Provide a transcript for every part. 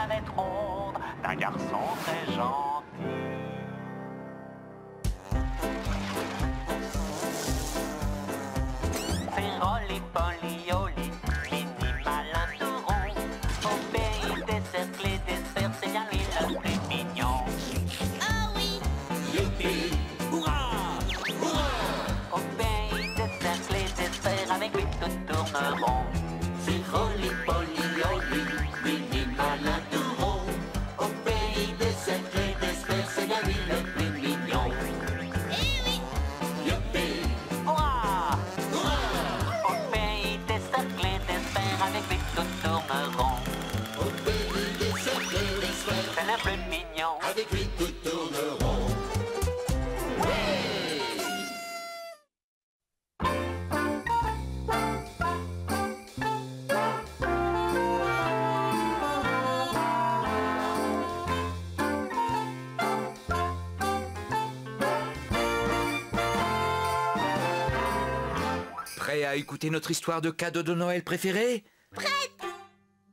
planète ronde d'un garçon très gentil. C'est Rolly Polly Olly, mini malin tout rond. Au pays des cercles et des sphères, c'est bien lui le plus mignon. Ah oui! Youpi! Hurrah! Hurrah! Au pays des cercles et des sphères, avec lui tout tourne rond. C'est Rolly Polly Olly, mini malin tout rond. Au pays des cercles et des sphères, c'est bien lui le plus mignon. Eh oui! Youpi! Hurrah! Hurrah! Au pays des cercles et des sphères, avec lui tout tourne rond. Au pays des cercles et des sphères, C'est le plus mignon. avec lui tout tourne rond. Prêt à écouter notre histoire de cadeau de Noël préférée? Prête?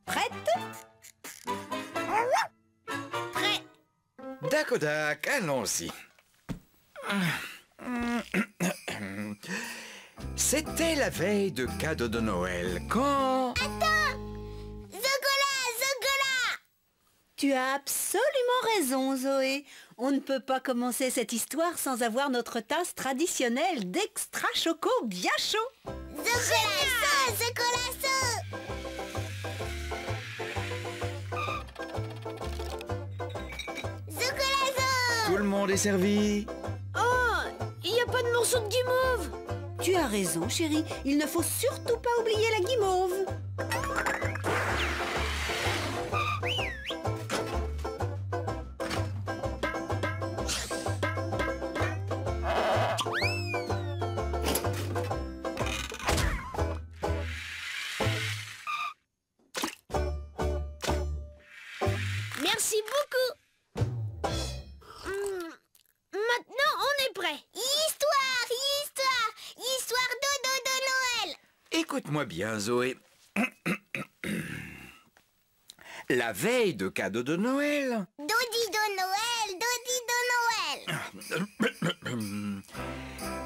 Prêt! Dakodak, allons-y. C'était la veille de cadeau de Noël quand... Attends! Zogola! Zogola! Tu as absolument raison, Zoé. On ne peut pas commencer cette histoire sans avoir notre tasse traditionnelle d'extra choco bien chaud. Zogola! Zogola! Zogola! Tout le monde est servi. Oh! Il n'y a pas de morceau de guimauve! Tu as raison, chérie. Il ne faut surtout pas oublier la guimauve. Merci beaucoup! Maintenant, on est prêt! Histoire! Histoire! Histoire de Noël! Écoute-moi bien, Zoé. La veille de cadeau de Noël... Dodi de Noël! Dodi de Noël!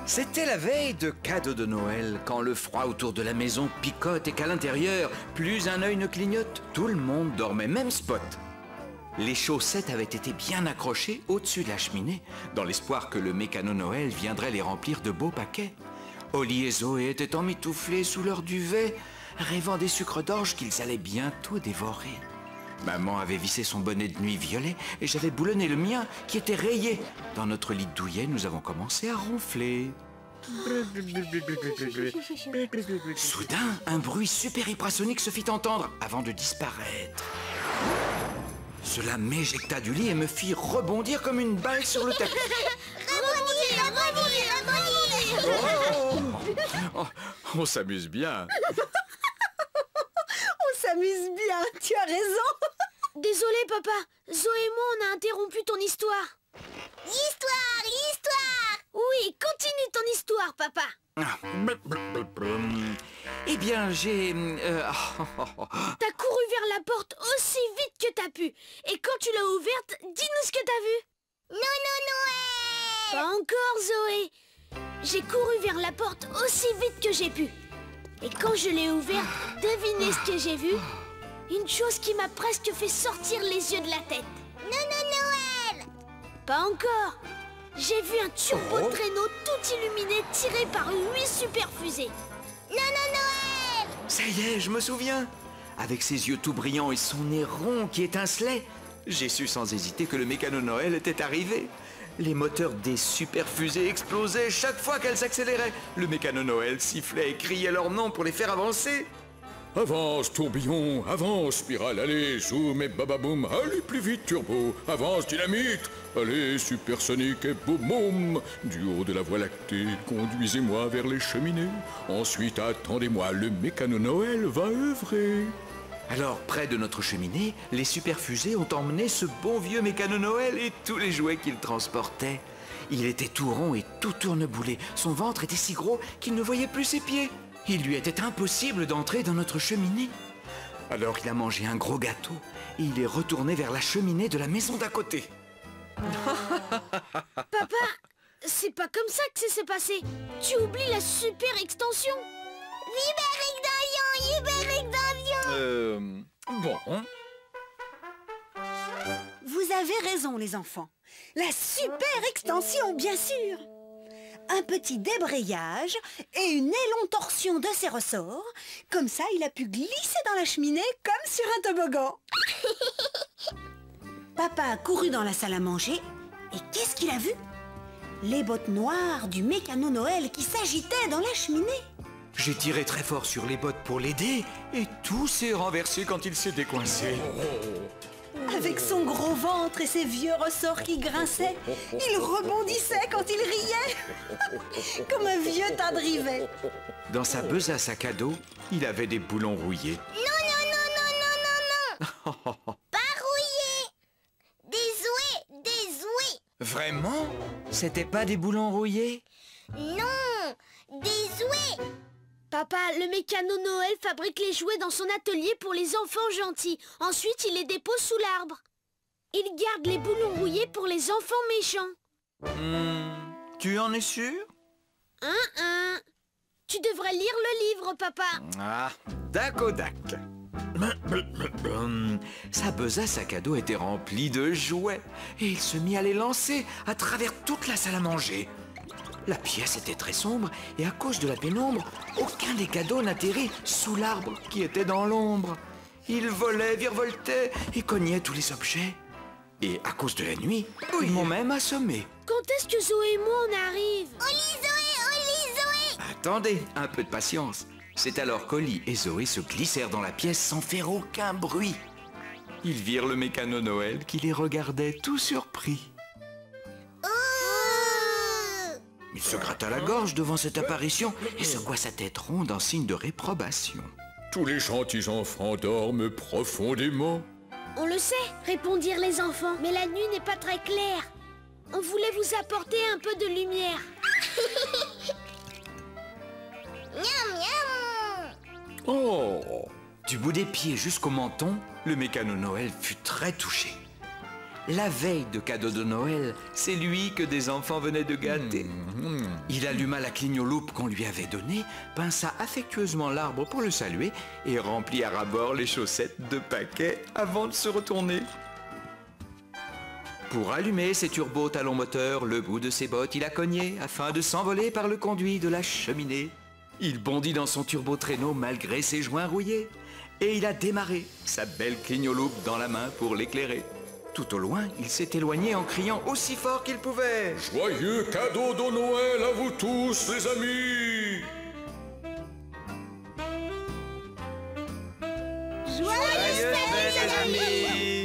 C'était la veille de cadeau de Noël, quand le froid autour de la maison picote et qu'à l'intérieur, plus un œil ne clignote, tout le monde dormait, même Spot. Les chaussettes avaient été bien accrochées au-dessus de la cheminée, dans l'espoir que le mécano Noël viendrait les remplir de beaux paquets. Olly et Zoé étaient emmitouflés sous leur duvet, rêvant des sucres d'orge qu'ils allaient bientôt dévorer. Maman avait vissé son bonnet de nuit violet et j'avais boulonné le mien qui était rayé. Dans notre lit de douillet, nous avons commencé à ronfler. Soudain, un bruit super hypersonique se fit entendre avant de disparaître. Cela m'éjecta du lit et me fit rebondir comme une balle sur le tapis. Oh, on s'amuse bien. On s'amuse bien, tu as raison. Désolé, papa. Zoé et moi, on a interrompu ton histoire. Histoire! Histoire! Oui, continue ton histoire, papa. Eh bien, j'ai... T'as couru vers la porte aussi vite que t'as pu. Et quand tu l'as ouverte, dis-nous ce que t'as vu. Non, Noël! Pas encore, Zoé. J'ai couru vers la porte aussi vite que j'ai pu. Et quand je l'ai ouverte, devinez ce que j'ai vu? Une chose qui m'a presque fait sortir les yeux de la tête. Non, Noël! Pas encore. J'ai vu un turbo traîneau tout illuminé tiré par 8 super fusées. Non, Noël! Ça y est, je me souviens. Avec ses yeux tout brillants et son nez rond qui étincelait, j'ai su sans hésiter que le mécano Noël était arrivé. Les moteurs des super fusées explosaient chaque fois qu'elles s'accéléraient. Le mécano Noël sifflait et criait leur nom pour les faire avancer. Avance, tourbillon, avance, spirale, allez, zoom et bababoum, allez plus vite, turbo, avance, dynamite, allez, supersonique et boum boum. Du haut de la voie lactée, conduisez-moi vers les cheminées. Ensuite, attendez-moi, le mécano Noël va œuvrer. Alors, près de notre cheminée, les superfusées ont emmené ce bon vieux mécano Noël et tous les jouets qu'il transportait. Il était tout rond et tout tourneboulé. Son ventre était si gros qu'il ne voyait plus ses pieds. Il lui était impossible d'entrer dans notre cheminée. Alors il a mangé un gros gâteau et il est retourné vers la cheminée de la maison d'à côté. Papa, c'est pas comme ça que ça s'est passé. Tu oublies la super extension. Bon. Vous avez raison, les enfants. La super extension, bien sûr. Un petit débrayage et une élontorsion de ses ressorts. Comme ça, il a pu glisser dans la cheminée comme sur un toboggan. Papa a couru dans la salle à manger et qu'est-ce qu'il a vu? Les bottes noires du mécano Noël qui s'agitaient dans la cheminée. J'ai tiré très fort sur les bottes pour l'aider et tout s'est renversé quand il s'est décoincé. Avec son gros ventre et ses vieux ressorts qui grinçaient, il rebondissait quand il riait, comme un vieux tas de rivets. Dans sa besace à cadeau, il avait des boulons rouillés. Pas rouillé. Des jouets. Vraiment? C'était pas des boulons rouillés? Non, des jouets. Papa, le mécano Noël fabrique les jouets dans son atelier pour les enfants gentils. Ensuite, il les dépose sous l'arbre. Il garde les boulons rouillés pour les enfants méchants. Tu en es sûr? Tu devrais lire le livre, papa. Ah, dac. Sa besace à cadeau était remplie de jouets et il se mit à les lancer à travers toute la salle à manger. La pièce était très sombre et à cause de la pénombre, aucun des cadeaux n'atterrit sous l'arbre qui était dans l'ombre. Ils volaient, virevoltaient et cognaient tous les objets. Et à cause de la nuit, ils m'ont même assommé. Quand est-ce que Zoé et moi on arrive? Oli Zoé. Attendez, un peu de patience. C'est alors qu'Oli et Zoé se glissèrent dans la pièce sans faire aucun bruit. Ils virent le mécano Noël qui les regardait tout surpris. Il se gratta la gorge devant cette apparition et secoua sa tête ronde en signe de réprobation. Tous les gentils enfants dorment profondément. On le sait, répondirent les enfants, mais la nuit n'est pas très claire. On voulait vous apporter un peu de lumière. Miam, miam. Oh! Du bout des pieds jusqu'au menton, le mécano Noël fut très touché. La veille de cadeau de Noël, c'est lui que des enfants venaient de gâter. Il alluma la clignoloupe qu'on lui avait donnée, pinça affectueusement l'arbre pour le saluer et remplit à ras-bord les chaussettes de paquets avant de se retourner. Pour allumer ses turbos talons moteurs, le bout de ses bottes, il a cogné afin de s'envoler par le conduit de la cheminée. Il bondit dans son turbo-traîneau malgré ses joints rouillés et il a démarré, sa belle clignoloupe dans la main pour l'éclairer. Tout au loin, il s'est éloigné en criant aussi fort qu'il pouvait. Joyeux cadeau de Noël à vous tous, les amis! Joyeux fête, les amis!